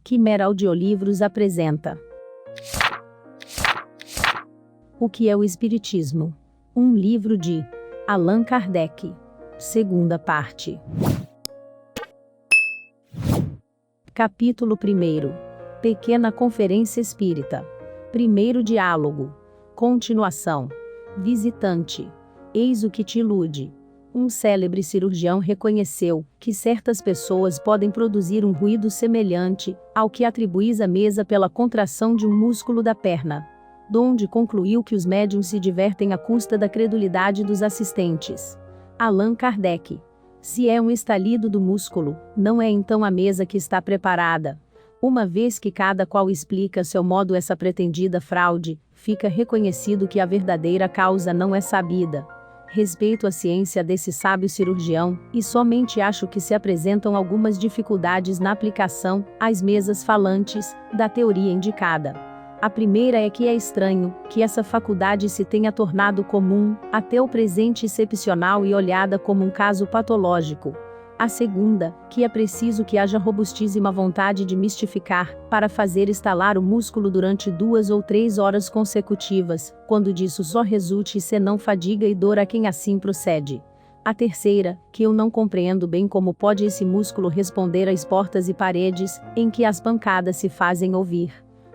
Quimera Audiolivros apresenta O que é o Espiritismo? Um livro de Allan Kardec. Segunda parte. Capítulo 1. Pequena Conferência Espírita. Primeiro diálogo. Continuação. Visitante. Eis o que te ilude. Um célebre cirurgião reconheceu que certas pessoas podem produzir um ruído semelhante ao que atribuís à mesa pela contração de um músculo da perna. Donde concluiu que os médiuns se divertem à custa da credulidade dos assistentes. Allan Kardec. Se é um estalido do músculo, não é então a mesa que está preparada. Uma vez que cada qual explica a seu modo essa pretendida fraude, fica reconhecido que a verdadeira causa não é sabida. Respeito a ciência desse sábio cirurgião, e somente acho que se apresentam algumas dificuldades na aplicação, às mesas falantes, da teoria indicada. A primeira é que é estranho, que essa faculdade se tenha tornado comum, até o presente excepcional e olhada como um caso patológico. A segunda, que é preciso que haja robustíssima vontade de mistificar, para fazer estalar o músculo durante 2 ou 3 horas consecutivas, quando disso só resulte senão fadiga e dor a quem assim procede. A terceira, que eu não compreendo bem como pode esse músculo responder às portas e paredes, em que as pancadas se fazem ouvir.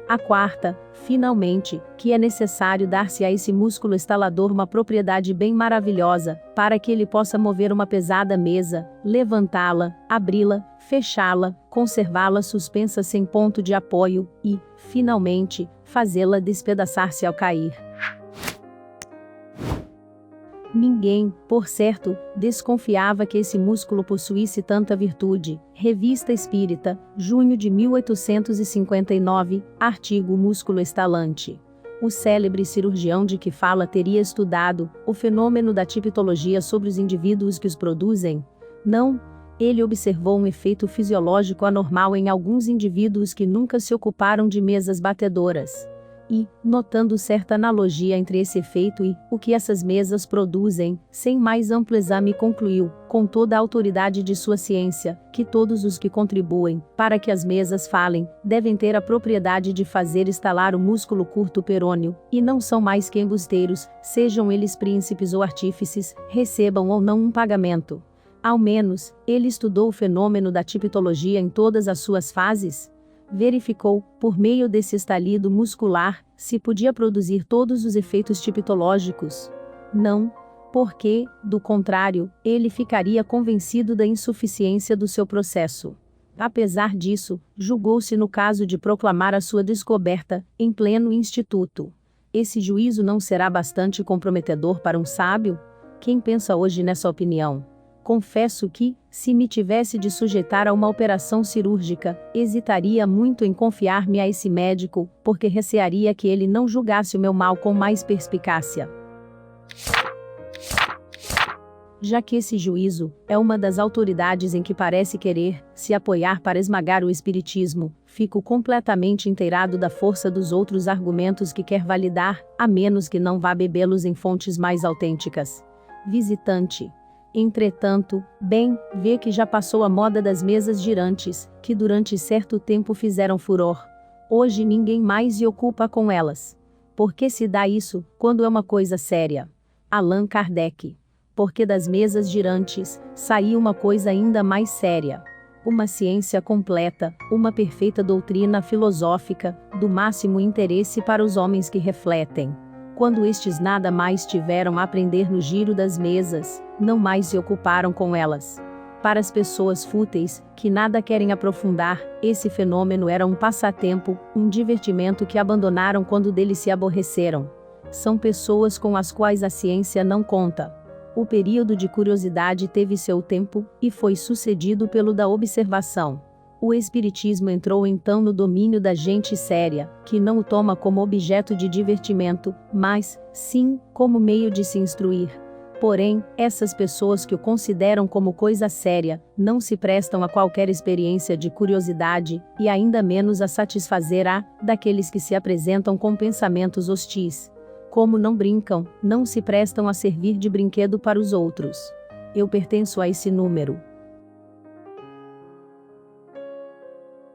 A quarta, finalmente, que é necessário dar-se a esse músculo estalador uma propriedade bem maravilhosa, para que ele possa mover uma pesada mesa, levantá-la, abri-la, fechá-la, conservá-la suspensa sem ponto de apoio, e, finalmente, fazê-la despedaçar-se ao cair. Ninguém, por certo, desconfiava que esse músculo possuísse tanta virtude. Revista Espírita, junho de 1859, artigo Músculo estalante. O célebre cirurgião de que fala teria estudado o fenômeno da tipitologia sobre os indivíduos que os produzem? Não. Ele observou um efeito fisiológico anormal em alguns indivíduos que nunca se ocuparam de mesas batedoras. E, notando certa analogia entre esse efeito e o que essas mesas produzem, sem mais amplo exame concluiu, com toda a autoridade de sua ciência, que todos os que contribuem para que as mesas falem, devem ter a propriedade de fazer estalar o músculo curto perôneo, e não são mais que embusteiros, sejam eles príncipes ou artífices, recebam ou não um pagamento. Ao menos, ele estudou o fenômeno da tipitologia em todas as suas fases? Verificou, por meio desse estalido muscular, se podia produzir todos os efeitos tipitológicos? Não, porque, do contrário, ele ficaria convencido da insuficiência do seu processo. Apesar disso, julgou-se no caso de proclamar a sua descoberta, em pleno instituto. Esse juízo não será bastante comprometedor para um sábio? Quem pensa hoje nessa opinião? Confesso que, se me tivesse de sujeitar a uma operação cirúrgica, hesitaria muito em confiar-me a esse médico, porque recearia que ele não julgasse o meu mal com mais perspicácia. Já que esse juízo é uma das autoridades em que parece querer se apoiar para esmagar o espiritismo, fico completamente inteirado da força dos outros argumentos que quer validar, a menos que não vá bebê-los em fontes mais autênticas. Visitante. Entretanto, bem, vê que já passou a moda das mesas girantes, que durante certo tempo fizeram furor. Hoje ninguém mais se ocupa com elas. Por que se dá isso, quando é uma coisa séria? Allan Kardec. Porque das mesas girantes, saiu uma coisa ainda mais séria. Uma ciência completa, uma perfeita doutrina filosófica, do máximo interesse para os homens que refletem. Quando estes nada mais tiveram a aprender no giro das mesas, não mais se ocuparam com elas. Para as pessoas fúteis, que nada querem aprofundar, esse fenômeno era um passatempo, um divertimento que abandonaram quando dele se aborreceram. São pessoas com as quais a ciência não conta. O período de curiosidade teve seu tempo, e foi sucedido pelo da observação. O espiritismo entrou então no domínio da gente séria, que não o toma como objeto de divertimento, mas, sim, como meio de se instruir. Porém, essas pessoas que o consideram como coisa séria, não se prestam a qualquer experiência de curiosidade, e ainda menos a satisfazer a daqueles que se apresentam com pensamentos hostis. Como não brincam, não se prestam a servir de brinquedo para os outros. Eu pertenço a esse número.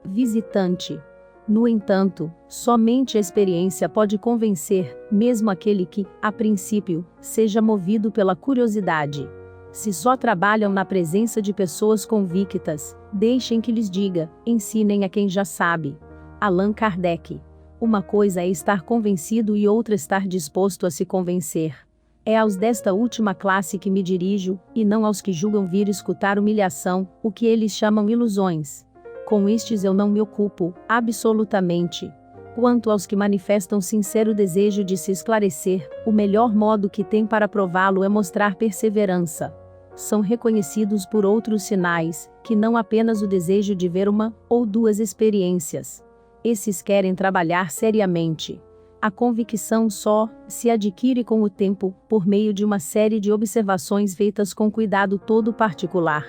Visitante. No entanto, somente a experiência pode convencer, mesmo aquele que, a princípio, seja movido pela curiosidade. Se só trabalham na presença de pessoas convictas, deixem que lhes diga, ensinem a quem já sabe. Allan Kardec. Uma coisa é estar convencido e outra estar disposto a se convencer. É aos desta última classe que me dirijo, e não aos que julgam vir escutar humilhação, o que eles chamam ilusões. Com estes eu não me ocupo, absolutamente. Quanto aos que manifestam sincero desejo de se esclarecer, o melhor modo que tem para prová-lo é mostrar perseverança. São reconhecidos por outros sinais, que não apenas o desejo de ver uma ou duas experiências. Esses querem trabalhar seriamente. A convicção só se adquire com o tempo, por meio de uma série de observações feitas com cuidado todo particular.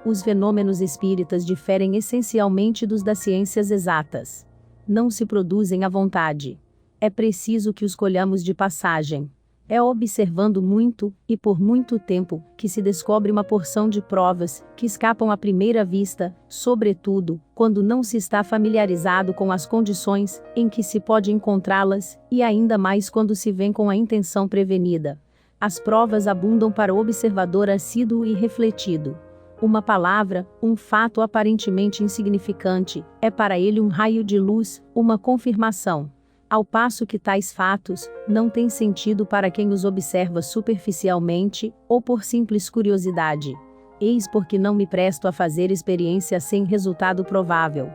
Os fenômenos espíritas diferem essencialmente dos das ciências exatas. Não se produzem à vontade. É preciso que os colhamos de passagem. É observando muito, e por muito tempo, que se descobre uma porção de provas, que escapam à primeira vista, sobretudo, quando não se está familiarizado com as condições em que se pode encontrá-las, e ainda mais quando se vem com a intenção prevenida. As provas abundam para o observador assíduo e refletido. Uma palavra, um fato aparentemente insignificante, é para ele um raio de luz, uma confirmação. Ao passo que tais fatos não têm sentido para quem os observa superficialmente, ou por simples curiosidade. Eis porque não me presto a fazer experiência sem resultado provável.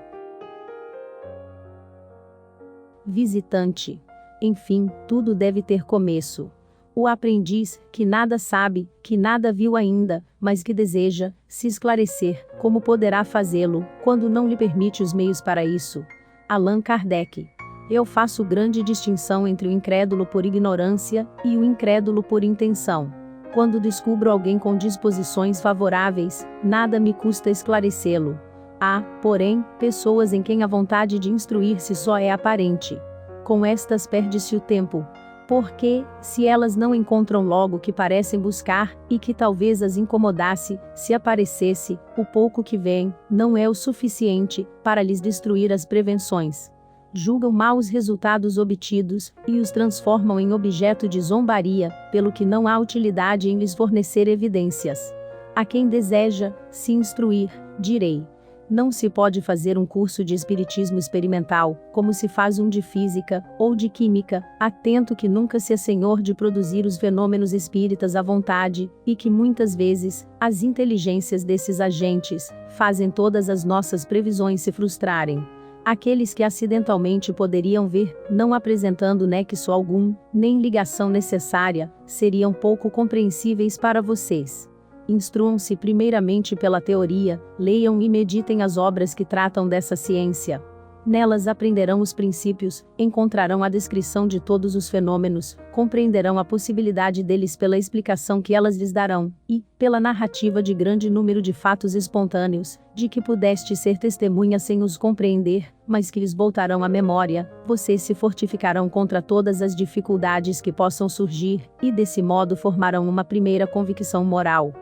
Visitante. Enfim, tudo deve ter começo. O aprendiz, que nada sabe, que nada viu ainda, mas que deseja se esclarecer, como poderá fazê-lo, quando não lhe permite os meios para isso? Allan Kardec. Eu faço grande distinção entre o incrédulo por ignorância e o incrédulo por intenção. Quando descubro alguém com disposições favoráveis, nada me custa esclarecê-lo. Há, porém, pessoas em quem a vontade de instruir-se só é aparente. Com estas perde-se o tempo. Porque, se elas não encontram logo o que parecem buscar, e que talvez as incomodasse, se aparecesse, o pouco que vem, não é o suficiente para lhes destruir as prevenções. Julgam mal os resultados obtidos, e os transformam em objeto de zombaria, pelo que não há utilidade em lhes fornecer evidências. A quem deseja se instruir, direi. Não se pode fazer um curso de espiritismo experimental, como se faz um de física, ou de química, atento que nunca se é senhor de produzir os fenômenos espíritas à vontade, e que muitas vezes, as inteligências desses agentes, fazem todas as nossas previsões se frustrarem. Aqueles que acidentalmente poderiam ver, não apresentando nexo algum, nem ligação necessária, seriam pouco compreensíveis para vocês. Instruam-se primeiramente pela teoria, leiam e meditem as obras que tratam dessa ciência. Nelas aprenderão os princípios, encontrarão a descrição de todos os fenômenos, compreenderão a possibilidade deles pela explicação que elas lhes darão, e, pela narrativa de grande número de fatos espontâneos, de que pudeste ser testemunha sem os compreender, mas que lhes voltarão à memória, vocês se fortificarão contra todas as dificuldades que possam surgir, e desse modo formarão uma primeira convicção moral.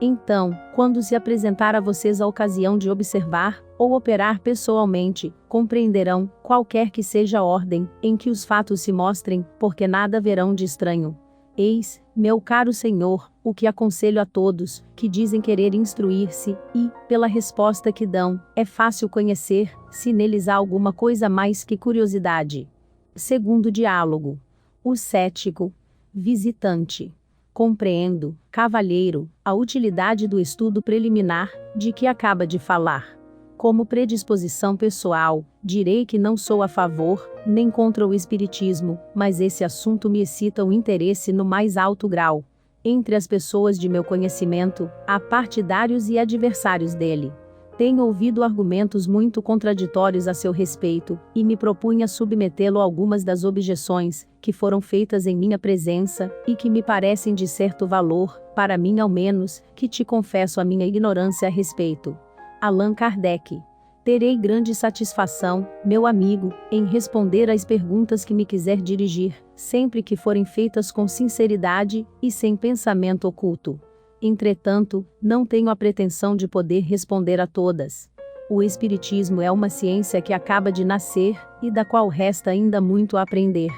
Então, quando se apresentar a vocês a ocasião de observar, ou operar pessoalmente, compreenderão, qualquer que seja a ordem, em que os fatos se mostrem, porque nada verão de estranho. Eis, meu caro senhor, o que aconselho a todos, que dizem querer instruir-se, e, pela resposta que dão, é fácil conhecer, se neles há alguma coisa mais que curiosidade. Segundo diálogo. O cético. Visitante. Compreendo, cavalheiro, a utilidade do estudo preliminar, de que acaba de falar. Como predisposição pessoal, direi que não sou a favor, nem contra o espiritismo, mas esse assunto me excita o interesse no mais alto grau. Entre as pessoas de meu conhecimento, há partidários e adversários dele. Tenho ouvido argumentos muito contraditórios a seu respeito, e me propunha submetê-lo a algumas das objeções, que foram feitas em minha presença, e que me parecem de certo valor, para mim ao menos, que te confesso a minha ignorância a respeito. Allan Kardec. Terei grande satisfação, meu amigo, em responder às perguntas que me quiser dirigir, sempre que forem feitas com sinceridade, e sem pensamento oculto. Entretanto, não tenho a pretensão de poder responder a todas. O Espiritismo é uma ciência que acaba de nascer, e da qual resta ainda muito a aprender.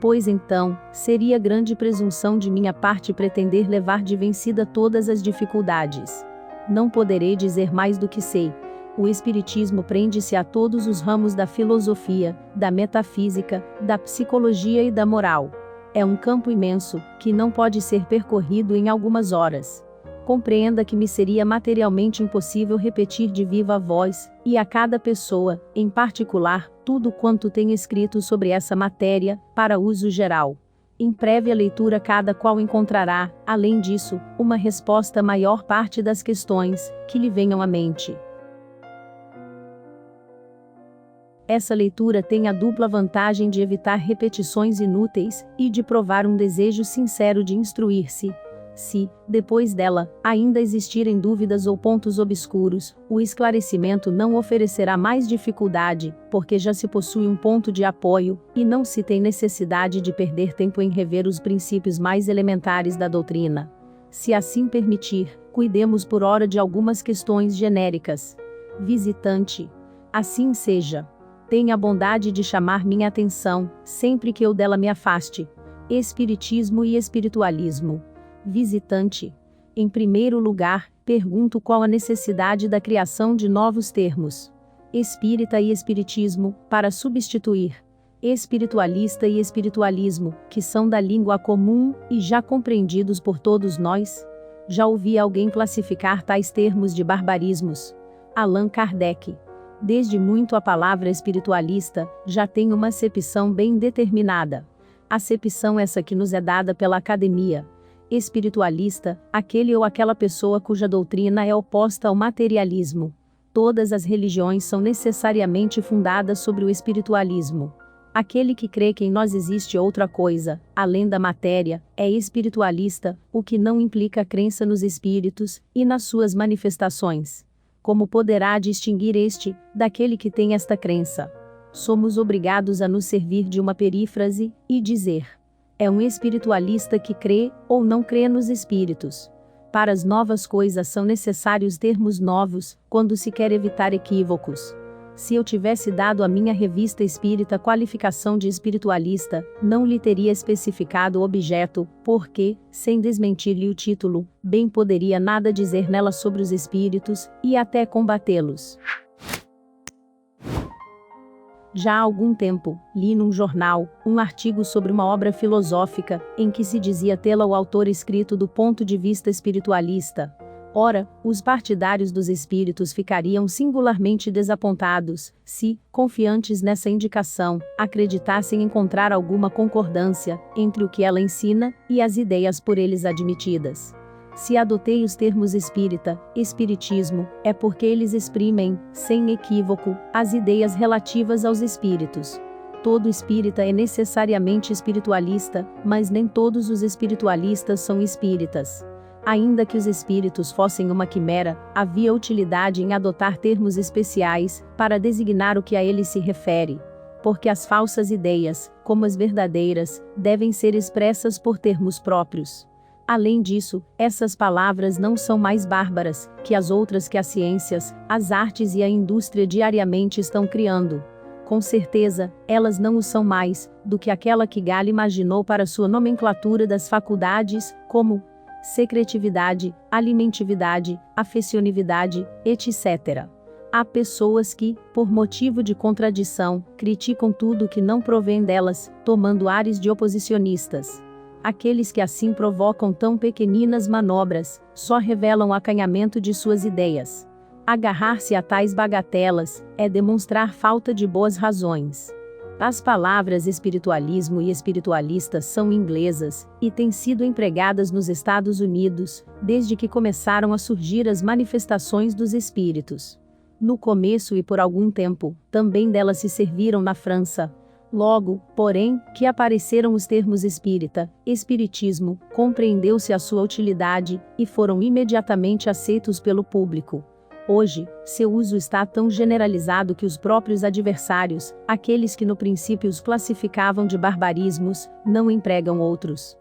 Pois então, seria grande presunção de minha parte pretender levar de vencida todas as dificuldades. Não poderei dizer mais do que sei. O Espiritismo prende-se a todos os ramos da filosofia, da metafísica, da psicologia e da moral. É um campo imenso, que não pode ser percorrido em algumas horas. Compreenda que me seria materialmente impossível repetir de viva voz, e a cada pessoa, em particular, tudo quanto tem escrito sobre essa matéria, para uso geral. Em prévia leitura cada qual encontrará, além disso, uma resposta à maior parte das questões, que lhe venham à mente. Essa leitura tem a dupla vantagem de evitar repetições inúteis, e de provar um desejo sincero de instruir-se. Se, depois dela, ainda existirem dúvidas ou pontos obscuros, o esclarecimento não oferecerá mais dificuldade, porque já se possui um ponto de apoio, e não se tem necessidade de perder tempo em rever os princípios mais elementares da doutrina. Se assim permitir, cuidemos por ora de algumas questões genéricas. Visitante. Assim seja. Tenha a bondade de chamar minha atenção, sempre que eu dela me afaste. Espiritismo e espiritualismo. Visitante. Em primeiro lugar, pergunto qual a necessidade da criação de novos termos. Espírita e espiritismo, para substituir. Espiritualista e espiritualismo, que são da língua comum, e já compreendidos por todos nós. Já ouvi alguém classificar tais termos de barbarismos. Allan Kardec. Desde muito a palavra espiritualista, já tem uma acepção bem determinada. Acepção essa que nos é dada pela academia. Espiritualista, aquele ou aquela pessoa cuja doutrina é oposta ao materialismo. Todas as religiões são necessariamente fundadas sobre o espiritualismo. Aquele que crê que em nós existe outra coisa, além da matéria, é espiritualista, o que não implica crença nos espíritos, e nas suas manifestações. Como poderá distinguir este, daquele que tem esta crença? Somos obrigados a nos servir de uma perífrase, e dizer: é um espiritualista que crê, ou não crê nos espíritos. Para as novas coisas são necessários termos novos, quando se quer evitar equívocos. Se eu tivesse dado à minha revista espírita qualificação de espiritualista, não lhe teria especificado o objeto, porque, sem desmentir-lhe o título, bem poderia nada dizer nela sobre os espíritos, e até combatê-los. Já há algum tempo, li num jornal, um artigo sobre uma obra filosófica, em que se dizia tê-la o autor escrito do ponto de vista espiritualista. Ora, os partidários dos espíritos ficariam singularmente desapontados, se, confiantes nessa indicação, acreditassem encontrar alguma concordância entre o que ela ensina e as ideias por eles admitidas. Se adotei os termos espírita, espiritismo, é porque eles exprimem, sem equívoco, as ideias relativas aos espíritos. Todo espírita é necessariamente espiritualista, mas nem todos os espiritualistas são espíritas. Ainda que os espíritos fossem uma quimera, havia utilidade em adotar termos especiais, para designar o que a eles se refere. Porque as falsas ideias, como as verdadeiras, devem ser expressas por termos próprios. Além disso, essas palavras não são mais bárbaras que as outras que as ciências, as artes e a indústria diariamente estão criando. Com certeza, elas não o são mais, do que aquela que Gale imaginou para sua nomenclatura das faculdades, como secretividade, alimentividade, afetividade, etc. Há pessoas que, por motivo de contradição, criticam tudo que não provém delas, tomando ares de oposicionistas. Aqueles que assim provocam tão pequeninas manobras, só revelam o acanhamento de suas ideias. Agarrar-se a tais bagatelas, é demonstrar falta de boas razões. As palavras espiritualismo e espiritualista são inglesas, e têm sido empregadas nos Estados Unidos, desde que começaram a surgir as manifestações dos espíritos. No começo e por algum tempo, também delas se serviram na França. Logo, porém, que apareceram os termos espírita, espiritismo, compreendeu-se a sua utilidade, e foram imediatamente aceitos pelo público. Hoje, seu uso está tão generalizado que os próprios adversários, aqueles que no princípio os classificavam de barbarismos, não empregam outros.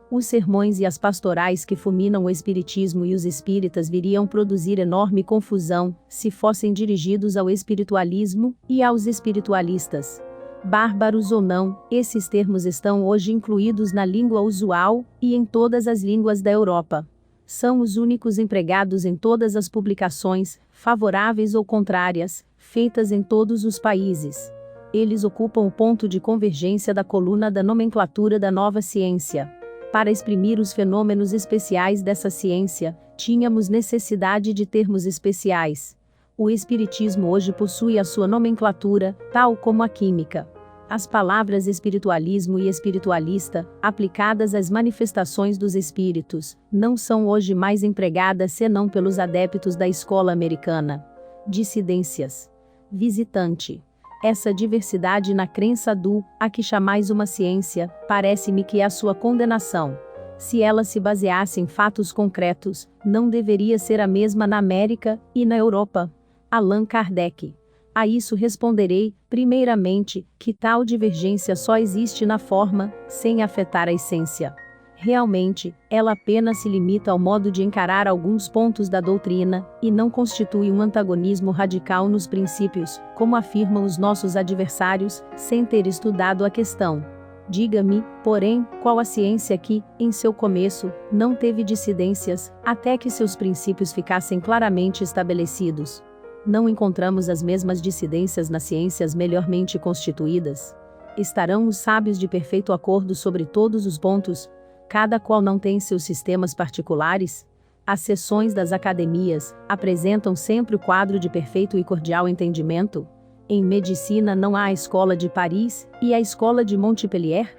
Os sermões e as pastorais que fulminam o espiritismo e os espíritas viriam produzir enorme confusão, se fossem dirigidos ao espiritualismo e aos espiritualistas. Bárbaros ou não, esses termos estão hoje incluídos na língua usual e em todas as línguas da Europa. São os únicos empregados em todas as publicações, favoráveis ou contrárias, feitas em todos os países. Eles ocupam o ponto de convergência da coluna da nomenclatura da nova ciência. Para exprimir os fenômenos especiais dessa ciência, tínhamos necessidade de termos especiais. O espiritismo hoje possui a sua nomenclatura, tal como a química. As palavras espiritualismo e espiritualista, aplicadas às manifestações dos espíritos, não são hoje mais empregadas senão pelos adeptos da escola americana. Dissidências. Visitante. Essa diversidade na crença a que chamais uma ciência, parece-me que é a sua condenação. Se ela se baseasse em fatos concretos, não deveria ser a mesma na América e na Europa. Allan Kardec. A isso responderei, primeiramente, que tal divergência só existe na forma, sem afetar a essência. Realmente, ela apenas se limita ao modo de encarar alguns pontos da doutrina, e não constitui um antagonismo radical nos princípios, como afirmam os nossos adversários, sem ter estudado a questão. Diga-me, porém, qual a ciência que, em seu começo, não teve dissidências, até que seus princípios ficassem claramente estabelecidos? Não encontramos as mesmas dissidências nas ciências melhormente constituídas? Estarão os sábios de perfeito acordo sobre todos os pontos? Cada qual não tem seus sistemas particulares? As sessões das academias apresentam sempre o quadro de perfeito e cordial entendimento? Em medicina não há a escola de Paris e a escola de Montpellier?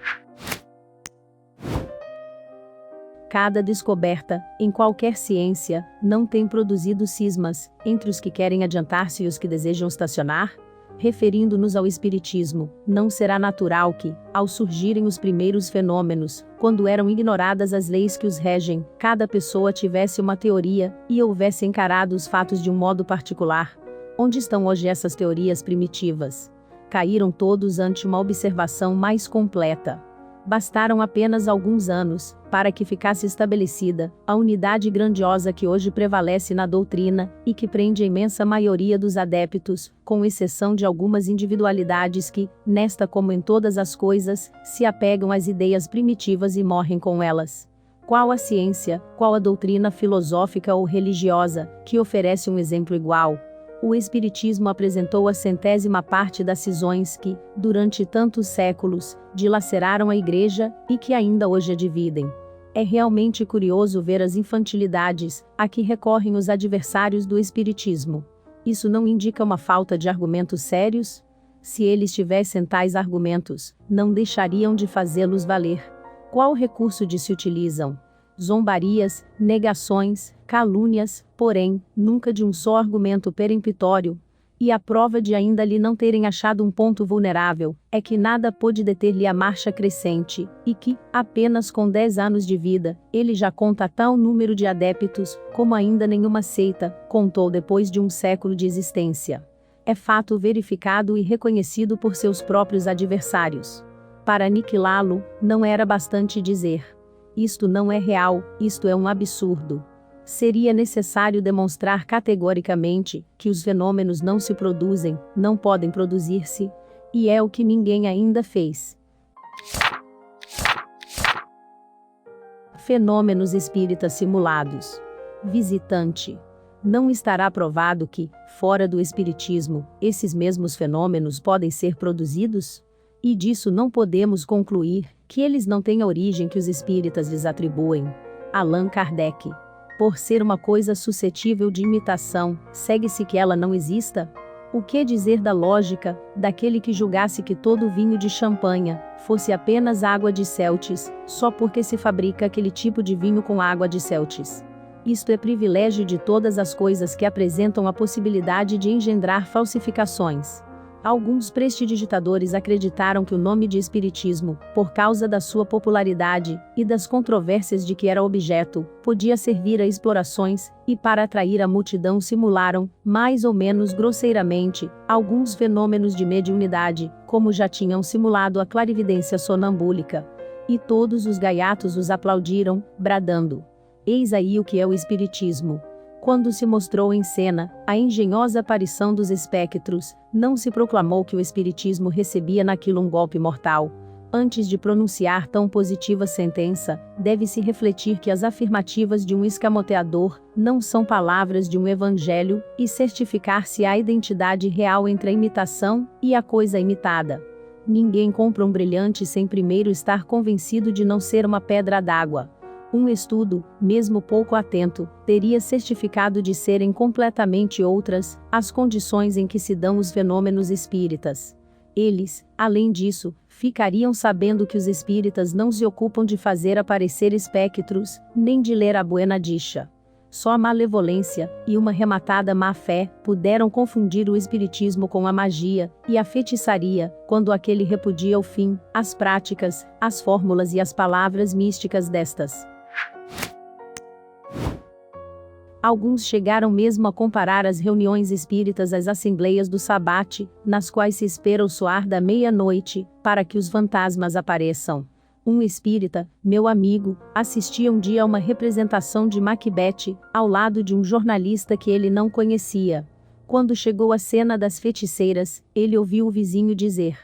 Cada descoberta, em qualquer ciência, não tem produzido cismas entre os que querem adiantar-se e os que desejam estacionar? Referindo-nos ao espiritismo, não será natural que, ao surgirem os primeiros fenômenos, quando eram ignoradas as leis que os regem, cada pessoa tivesse uma teoria, e houvesse encarado os fatos de um modo particular? Onde estão hoje essas teorias primitivas? Caíram todos ante uma observação mais completa. Bastaram apenas alguns anos, para que ficasse estabelecida a unidade grandiosa que hoje prevalece na doutrina, e que prende a imensa maioria dos adeptos, com exceção de algumas individualidades que, nesta como em todas as coisas, se apegam às ideias primitivas e morrem com elas. Qual a ciência, qual a doutrina filosófica ou religiosa, que oferece um exemplo igual? O Espiritismo apresentou a 100ª parte das cisões que, durante tantos séculos, dilaceraram a Igreja, e que ainda hoje a dividem. É realmente curioso ver as infantilidades a que recorrem os adversários do Espiritismo. Isso não indica uma falta de argumentos sérios? Se eles tivessem tais argumentos, não deixariam de fazê-los valer. Qual recurso de se utilizam? Zombarias, negações, calúnias, porém, nunca de um só argumento peremptório. E a prova de ainda lhe não terem achado um ponto vulnerável, é que nada pôde deter-lhe a marcha crescente, e que, apenas com 10 anos de vida, ele já conta tal número de adeptos, como ainda nenhuma seita contou depois de um século de existência. É fato verificado e reconhecido por seus próprios adversários. Para aniquilá-lo, não era bastante dizer: isto não é real, isto é um absurdo. Seria necessário demonstrar categoricamente que os fenômenos não se produzem, não podem produzir-se, e é o que ninguém ainda fez. Fenômenos espíritas simulados. Visitante. Não estará provado que, fora do espiritismo, esses mesmos fenômenos podem ser produzidos? E disso não podemos concluir que eles não têm a origem que os espíritas lhes atribuem. Allan Kardec. Por ser uma coisa suscetível de imitação, segue-se que ela não exista? O que dizer da lógica daquele que julgasse que todo vinho de champanha fosse apenas água de Celtis, só porque se fabrica aquele tipo de vinho com água de Celtis? Isto é privilégio de todas as coisas que apresentam a possibilidade de engendrar falsificações. Alguns prestidigitadores acreditaram que o nome de espiritismo, por causa da sua popularidade e das controvérsias de que era objeto, podia servir a explorações, e para atrair a multidão simularam, mais ou menos grosseiramente, alguns fenômenos de mediunidade, como já tinham simulado a clarividência sonambúlica. E todos os gaiatos os aplaudiram, bradando: eis aí o que é o espiritismo. Quando se mostrou em cena a engenhosa aparição dos espectros, não se proclamou que o espiritismo recebia naquilo um golpe mortal. Antes de pronunciar tão positiva sentença, deve-se refletir que as afirmativas de um escamoteador não são palavras de um evangelho, e certificar-se a identidade real entre a imitação e a coisa imitada. Ninguém compra um brilhante sem primeiro estar convencido de não ser uma pedra d'água. Um estudo, mesmo pouco atento, teria certificado de serem completamente outras as condições em que se dão os fenômenos espíritas. Eles, além disso, ficariam sabendo que os espíritas não se ocupam de fazer aparecer espectros, nem de ler a buena dicha. Só a malevolência e uma rematada má-fé puderam confundir o espiritismo com a magia e a feitiçaria, quando aquele repudia o fim, as práticas, as fórmulas e as palavras místicas destas. Alguns chegaram mesmo a comparar as reuniões espíritas às assembleias do sabate, nas quais se espera o soar da meia-noite, para que os fantasmas apareçam. Um espírita, meu amigo, assistia um dia a uma representação de Macbeth, ao lado de um jornalista que ele não conhecia. Quando chegou à cena das feiticeiras, ele ouviu o vizinho dizer: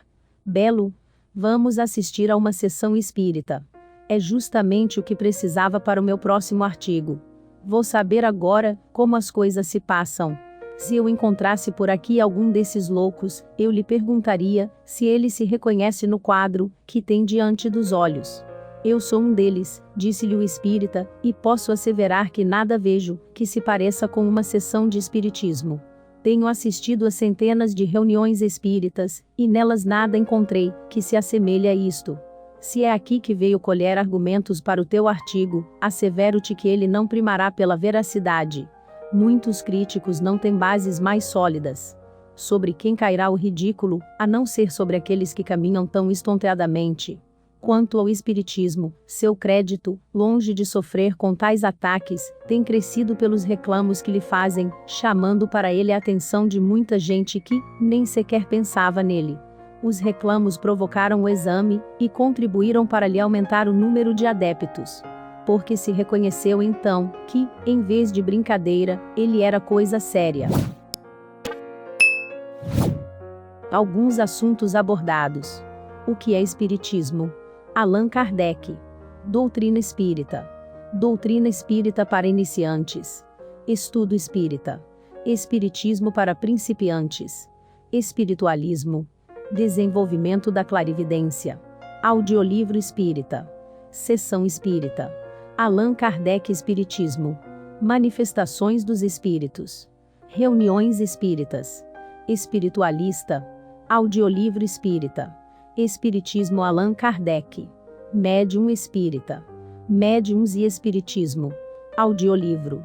Belo, vamos assistir a uma sessão espírita. É justamente o que precisava para o meu próximo artigo. Vou saber agora como as coisas se passam. Se eu encontrasse por aqui algum desses loucos, eu lhe perguntaria se ele se reconhece no quadro que tem diante dos olhos. Eu sou um deles, disse-lhe o espírita, e posso asseverar que nada vejo que se pareça com uma sessão de espiritismo. Tenho assistido a centenas de reuniões espíritas, e nelas nada encontrei que se assemelhe a isto. Se é aqui que veio colher argumentos para o teu artigo, assevero-te que ele não primará pela veracidade. Muitos críticos não têm bases mais sólidas. Sobre quem cairá o ridículo, a não ser sobre aqueles que caminham tão estonteadamente? Quanto ao espiritismo, seu crédito, longe de sofrer com tais ataques, tem crescido pelos reclamos que lhe fazem, chamando para ele a atenção de muita gente que nem sequer pensava nele. Os reclamos provocaram o exame e contribuíram para lhe aumentar o número de adeptos. Porque se reconheceu então que, em vez de brincadeira, ele era coisa séria. Alguns assuntos abordados. O que é espiritismo? Allan Kardec. Doutrina espírita. Doutrina espírita para iniciantes. Estudo espírita. Espiritismo para principiantes. Espiritualismo. Desenvolvimento da clarividência. Audiolivro espírita. Sessão espírita. Allan Kardec Espiritismo. Manifestações dos espíritos. Reuniões espíritas. Espiritualista. Audiolivro espírita. Espiritismo Allan Kardec. Médium espírita. Médiuns e espiritismo. Audiolivro.